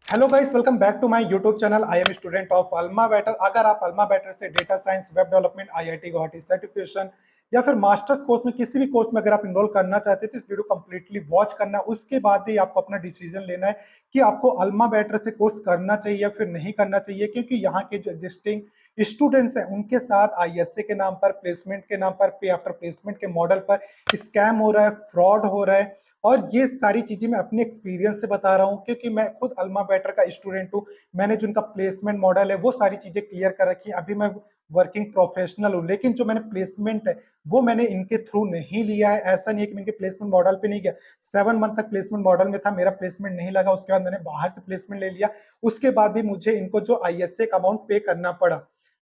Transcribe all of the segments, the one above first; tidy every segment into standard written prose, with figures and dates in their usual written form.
Hello guys, welcome back to my YouTube channel. I am student of AlmaBetter. अगर आप AlmaBetter से data science, web development, IIT Guwahati certification या फिर masters course में किसी भी कोर्स में अगर आप इनरोल करना चाहते हैं तो इस वीडियो कंप्लीटली वॉच करना है। उसके बाद ही आपको अपना डिसीजन लेना है कि आपको अल्मा बैटर से कोर्स करना चाहिए या फिर नहीं करना चाहिए, क्योंकि यहाँ के जो एग्जिस्टिंग स्टूडेंट्स हैं उनके साथ आईएसए के नाम पर, प्लेसमेंट के नाम पर, पे आफ्टर प्लेसमेंट के मॉडल पर स्कैम हो रहा है, फ्रॉड हो रहा है। और ये सारी चीजें मैं अपने एक्सपीरियंस से बता रहा हूँ, क्योंकि मैं खुद अल्मा बैटर का स्टूडेंट हूँ। मैंने जो उनका प्लेसमेंट मॉडल है वो सारी चीजें क्लियर कर रखी है। अभी मैं वर्किंग प्रोफेशनल हूँ, लेकिन जो मैंने प्लेसमेंट है वो मैंने इनके थ्रू नहीं लिया है। ऐसा नहीं है कि मैं इनके प्लेसमेंट मॉडल पे नहीं गया। 7 मंथ तक प्लेसमेंट मॉडल में था, मेरा प्लेसमेंट नहीं लगा। उसके बाद मैंने बाहर से प्लेसमेंट ले लिया। उसके बाद भी मुझे इनको जो आईएसए का अमाउंट पे करना पड़ा।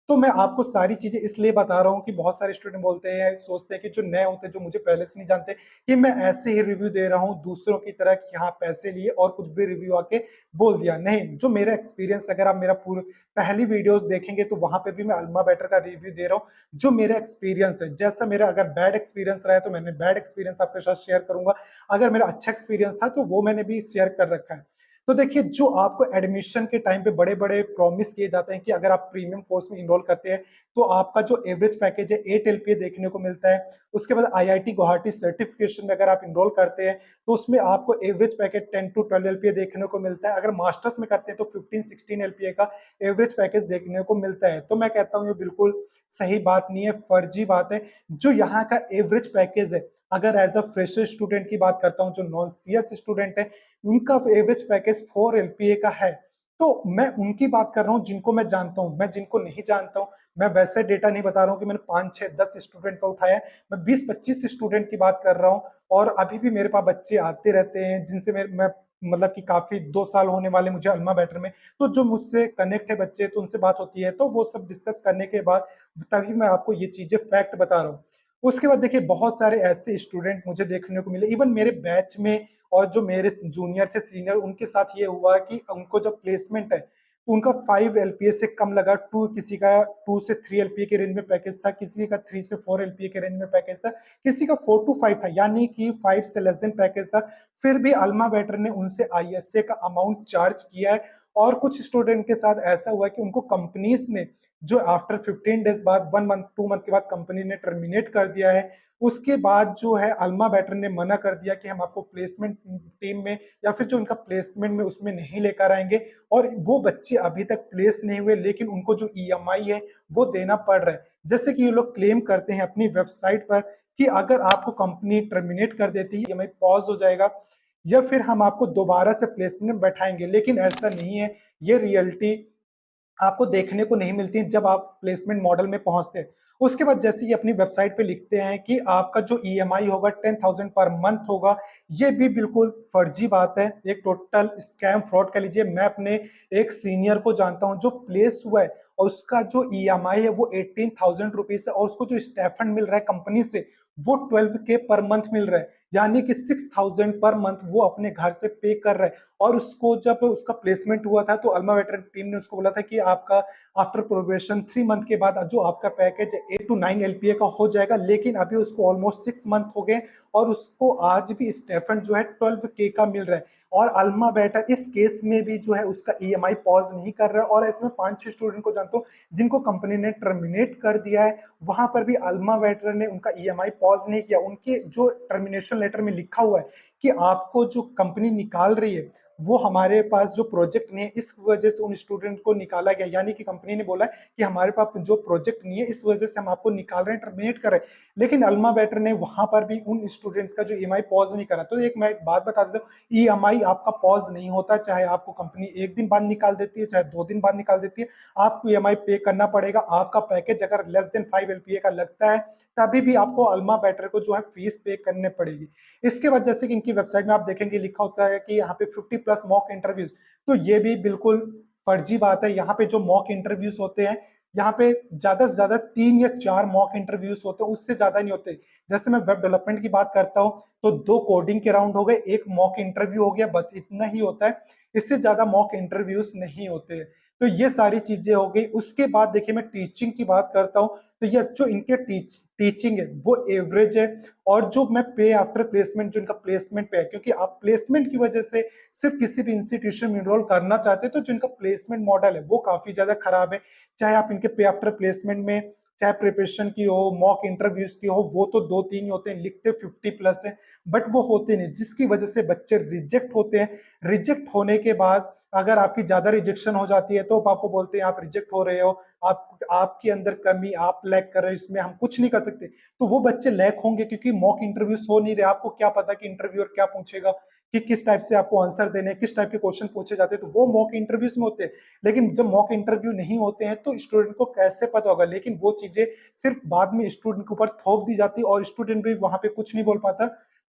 तो मैं आपको सारी चीजें इसलिए बता रहा हूँ कि बहुत सारे स्टूडेंट बोलते हैं, सोचते हैं कि जो नए होते हैं, जो मुझे पहले से नहीं जानते, कि मैं ऐसे ही रिव्यू दे रहा हूँ दूसरों की तरह कि हाँ पैसे लिए और कुछ भी रिव्यू आके बोल दिया। नहीं, जो मेरा एक्सपीरियंस, अगर आप मेरा पूरा पहली वीडियोस देखेंगे तो वहां पे भी मैं अल्मा बैटर का रिव्यू दे रहा हूँ। जो मेरा एक्सपीरियंस है, जैसा मेरा अगर बैड एक्सपीरियंस रहा है तो मैंने बैड एक्सपीरियंस आपके साथ शेयर करूंगा। अगर मेरा अच्छा एक्सपीरियंस था तो वो मैंने भी शेयर कर रखा है। तो देखिए, जो आपको एडमिशन के टाइम पे बड़े बड़े प्रॉमिस किए जाते हैं कि अगर आप प्रीमियम कोर्स में इनरोल करते हैं तो आपका जो एवरेज पैकेज है 8 LPA देखने को मिलता है। उसके बाद आईआईटी गुवाहाटी सर्टिफिकेशन में अगर आप इनरोल करते हैं तो उसमें आपको एवरेज पैकेज 10 to 12 LPA देखने को मिलता है। अगर मास्टर्स में करते हैं तो 15-16 LPA का एवरेज पैकेज देखने को मिलता है। तो मैं कहता हूँ ये बिल्कुल सही बात नहीं है, फर्जी बात है। जो यहाँ का एवरेज पैकेज है, अगर एज अ फ्रेशर स्टूडेंट की बात करता हूँ, जो नॉन सीएस स्टूडेंट है, उनका एवरेज पैकेज 4 LPA का है। तो मैं उनकी बात कर रहा हूँ जिनको मैं जानता हूँ। मैं जिनको नहीं जानता हूँ, मैं वैसे डेटा नहीं बता रहा हूँ कि मैंने 5, 6, 10 स्टूडेंट का उठाया है। मैं 20, 25 स्टूडेंट की बात कर रहा हूँ। और अभी भी मेरे पास बच्चे आते रहते हैं जिनसे मैं मतलब कि काफी 2 साल होने वाले मुझे अल्मा बैटर में। तो जो मुझसे कनेक्ट है बच्चे, तो उनसे बात होती है, तो वो सब डिस्कस करने के बाद तभी मैं आपको ये चीजें फैक्ट बता रहा हूँ। उसके बाद देखिए, बहुत सारे ऐसे स्टूडेंट मुझे देखने को मिले इवन मेरे बैच में, और जो मेरे जूनियर थे, सीनियर, उनके साथ ये हुआ कि उनको जब प्लेसमेंट है उनका 5 LPA से कम लगा। टू किसी का 2 से 3 LPA के रेंज में पैकेज था, किसी का 3 से 4 LPA के रेंज में पैकेज था, किसी का 4 to 5 था, यानी कि 5 से लेस देन पैकेज था। फिर भी अल्मा बैटर ने उनसे आईएसए का अमाउंट चार्ज किया है। और कुछ स्टूडेंट के साथ ऐसा हुआ कि उनको कंपनीज ने, जो आफ्टर 15 डेज बाद, 1 मंथ 2 मंथ के बाद कंपनी ने टर्मिनेट कर दिया है। उसके बाद जो है अल्मा बैटर ने मना कर दिया कि हम आपको प्लेसमेंट टीम में या फिर जो उनका प्लेसमेंट में उसमें नहीं लेकर आएंगे। और वो बच्चे अभी तक प्लेस नहीं हुए, लेकिन उनको जो ईएमआई है वो देना पड़ रहा है। जैसे कि ये लोग क्लेम करते हैं अपनी वेबसाइट पर कि अगर आपको कंपनी टर्मिनेट कर देती है, ईएमआई पॉज हो जाएगा, या फिर हम आपको दोबारा से प्लेसमेंट में बैठाएंगे। लेकिन ऐसा नहीं है। ये रियलिटी आपको देखने को नहीं मिलती जब आप प्लेसमेंट मॉडल में पहुंचते हैं। उसके बाद जैसे ये अपनी वेबसाइट पे लिखते हैं कि आपका जो ईएमआई होगा 10,000 पर मंथ होगा, ये भी बिल्कुल फर्जी बात है। एक टोटल स्कैम, फ्रॉड कह लीजिए। मैं अपने एक सीनियर को जानता हूं जो प्लेस हुआ है, और उसका जो ईएमआई है वो 18,000 रुपीज है, और उसको जो स्टेफन मिल रहा है कंपनी से वो 12K पर मंथ मिल रहा है, यानी कि 6,000 पर मंथ वो अपने घर से पे कर रहा है। और उसको जब उसका प्लेसमेंट हुआ था तो अल्मा वेटर टीम ने उसको बोला था कि आपका आफ्टर प्रोबेशन 3 मंथ के बाद जो आपका पैकेज 8 to 9 LPA का हो जाएगा। लेकिन अभी उसको ऑलमोस्ट 6 मंथ हो गए और उसको आज भी स्टेफन जो है 12K का मिल रहा है। और अल्मा बेटा इस केस में भी जो है उसका ईएमआई पॉज नहीं कर रहा है। और ऐसे में 5-6 स्टूडेंट को जानता हूँ जिनको कंपनी ने टर्मिनेट कर दिया है, वहां पर भी अल्मा वेटर ने उनका ईएमआई पॉज नहीं किया। उनके जो टर्मिनेशन लेटर में लिखा हुआ है कि आपको जो कंपनी निकाल रही है वो हमारे पास जो प्रोजेक्ट नहीं है, इस वजह से उन स्टूडेंट को निकाला गया। यानी कि कंपनी ने बोला कि हमारे पास जो प्रोजेक्ट नहीं है, इस वजह से हम आपको निकाल रहे हैं, टर्मिनेट कर रहे हैं। लेकिन अल्मा बैटर ने वहां पर भी उन स्टूडेंट्स का जो ईएमआई पॉज नहीं करा। तो एक मैं बात बता देता हूँ, ईएमआई आपका पॉज नहीं होता। चाहे आपको कंपनी 1 दिन बाद निकाल देती है, चाहे 2 दिन बाद निकाल देती है, आपको ईएमआई पे करना पड़ेगा। आपका पैकेज अगर लेस देन 5 LPA का लगता है तभी भी आपको अल्मा बैटर को जो है फीस पे करने पड़ेगी। इसके बाद जैसे कि इनकी वेबसाइट में आप देखेंगे लिखा होता है कि यहाँ पे 50+ मॉक इंटरव्यूज। तो ये भी बिल्कुल फर्जी बात है। यहाँ पे जो मॉक इंटरव्यूज होते हैं, यहाँ पे ज्यादा से ज्यादा 3 या 4 मॉक इंटरव्यूज होते हैं, उससे ज्यादा नहीं होते। जैसे मैं वेब डेवलपमेंट की बात करता हूँ तो 2 कोडिंग के राउंड हो गए, एक मॉक इंटरव्यू हो गया, बस इतना ही होता है। इससे ज्यादा मॉक इंटरव्यूज नहीं होते। तो ये सारी चीजें हो गई। उसके बाद देखिए मैं टीचिंग की बात करता हूँ, तो यस जो इनके टीचिंग है वो एवरेज है। और जो मैं पे आफ्टर प्लेसमेंट जो इनका प्लेसमेंट पे है, क्योंकि आप प्लेसमेंट की वजह से सिर्फ किसी भी इंस्टीट्यूशन में इनरोल करना चाहते हैं तो जो इनका प्लेसमेंट मॉडल है वो काफी ज्यादा खराब है। चाहे आप इनके पे आफ्टर प्लेसमेंट में चाहे प्रिपरेशन की हो, मॉक इंटरव्यूज की हो, वो तो 2-3 ही होते हैं, लिखते 50+ है, बट वो होते नहीं, जिसकी वजह से बच्चे रिजेक्ट होते हैं। रिजेक्ट होने के बाद अगर आपकी ज्यादा रिजेक्शन हो जाती है तो आपको बोलते हैं आप रिजेक्ट हो रहे हो, आपके अंदर कमी, आप लैक कर रहे हो, इसमें हम कुछ नहीं कर सकते। तो वो बच्चे लैक होंगे क्योंकि मॉक इंटरव्यूज हो नहीं रहे, आपको क्या पता कि इंटरव्यूअर क्या पूछेगा, कि किस टाइप से आपको आंसर देने, किस टाइप के क्वेश्चन पूछे जाते हैं, तो वो मॉक इंटरव्यूज में होते हैं। लेकिन जब मॉक इंटरव्यू नहीं होते हैं तो स्टूडेंट को कैसे पता होगा? लेकिन वो चीजें सिर्फ बाद में स्टूडेंट के ऊपर थोप दी जाती है और स्टूडेंट भी वहां पे कुछ नहीं बोल पाता,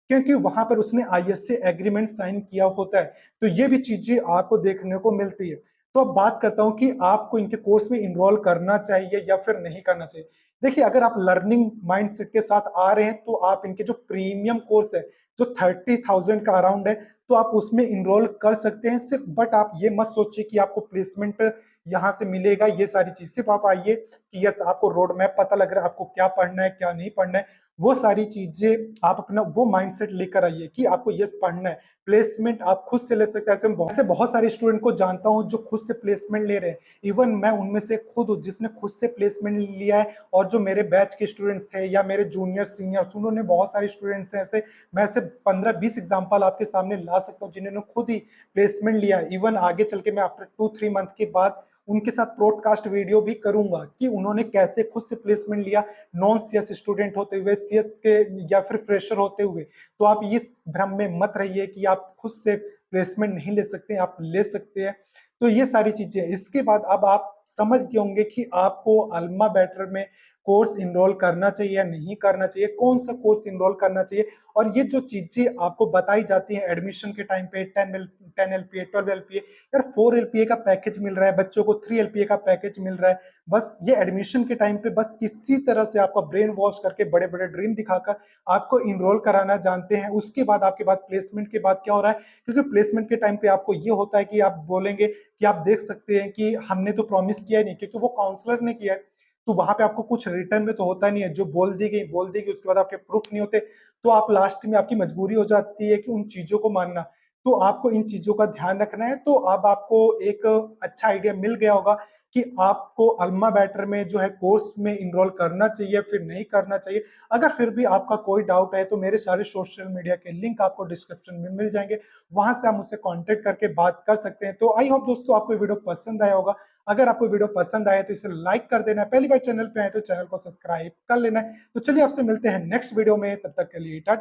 क्योंकि वहां पर उसने आईएसए एग्रीमेंट साइन किया होता है। तो ये भी चीजें आपको देखने को मिलती है। तो अब बात करता हूं कि आपको इनके कोर्स में इनरोल करना चाहिए या फिर नहीं करना चाहिए। देखिए अगर आप लर्निंग माइंडसेट के साथ आ रहे हैं तो आप इनके जो प्रीमियम कोर्स है जो 30,000 का अराउंड है, तो आप उसमें इनरोल कर सकते हैं सिर्फ। बट आप ये मत सोचिए कि आपको प्लेसमेंट यहाँ से मिलेगा, ये सारी चीज सिर्फ आप आइए कि यस आपको रोड मैप पता लग रहा है, आपको क्या पढ़ना है क्या नहीं पढ़ना है, वो सारी चीजें आप अपना वो माइंडसेट लेकर आइए कि आपको यस पढ़ना है। प्लेसमेंट आप खुद से ले सकते हैं। ऐसे बहुत सारे स्टूडेंट को जानता हूं जो खुद से प्लेसमेंट ले रहे हैं, इवन मैं उनमें से खुद हूं जिसने खुद से प्लेसमेंट लिया है। और जो मेरे बैच के स्टूडेंट्स थे या मेरे जूनियर सीनियर्स, उन्होंने बहुत सारे स्टूडेंट्स हैं ऐसे, मैं ऐसे 15-20 एग्जाम्पल आपके सामने ला सकता हूँ जिन्होंने खुद ही प्लेसमेंट लिया है। इवन आगे चल के मैं आफ्टर 2-3 मंथ के बाद उनके साथ ब्रॉडकास्ट वीडियो भी करूंगा कि उन्होंने कैसे खुद से प्लेसमेंट लिया, नॉन सीएस स्टूडेंट होते हुए, सीएस के या फिर फ्रेशर होते हुए। तो आप इस भ्रम में मत रहिए कि आप खुद से प्लेसमेंट नहीं ले सकते, आप ले सकते हैं। तो ये सारी चीजें, इसके बाद अब आप समझ गए होंगे कि आपको अल्मा बेटर में कोर्स इनरोल करना चाहिए या नहीं करना चाहिए, कौन सा कोर्स इनरोल करना चाहिए। और ये जो चीजें आपको बताई जाती हैं एडमिशन के टाइम पे, 10 LPA 12 LPA, यार 4 LPA का पैकेज मिल रहा है बच्चों को, 3 LPA का पैकेज मिल रहा है, बस ये एडमिशन के टाइम पे बस किसी तरह से आपका ब्रेन वॉश करके बड़े बड़े ड्रीम दिखाकर आपको इनरोल कराना जानते हैं। उसके बाद आपके बाद प्लेसमेंट के बाद क्या हो रहा है, क्योंकि प्लेसमेंट के टाइम पे आपको ये होता है कि आप बोलेंगे कि आप देख सकते हैं कि हमने तो प्रॉमिस किया ही नहीं, क्योंकि वो काउंसलर ने किया है। तो वहां पे आपको कुछ रिटर्न में तो होता नहीं है, जो बोल दी गई उसके बाद आपके प्रूफ नहीं होते, तो आप लास्ट में आपकी मजबूरी हो जाती है कि उन चीजों को मानना। तो आपको इन चीजों का ध्यान रखना है। तो अब आपको एक अच्छा आइडिया मिल गया होगा कि आपको अल्मा बैटर में जो है कोर्स में इनरोल करना चाहिए फिर नहीं करना चाहिए। अगर फिर भी आपका कोई डाउट है तो मेरे सारे सोशल मीडिया के लिंक आपको डिस्क्रिप्शन में मिल जाएंगे, वहां से आप मुझसे कांटेक्ट करके बात कर सकते हैं। तो आई होप दोस्तों आपको वीडियो पसंद आया होगा। अगर आपको वीडियो पसंद आया तो इसे लाइक कर देना, पहली बार चैनल पे आए तो चैनल को सब्सक्राइब कर लेना। तो चलिए आपसे मिलते हैं नेक्स्ट वीडियो में, तब तक के लिए टाटा।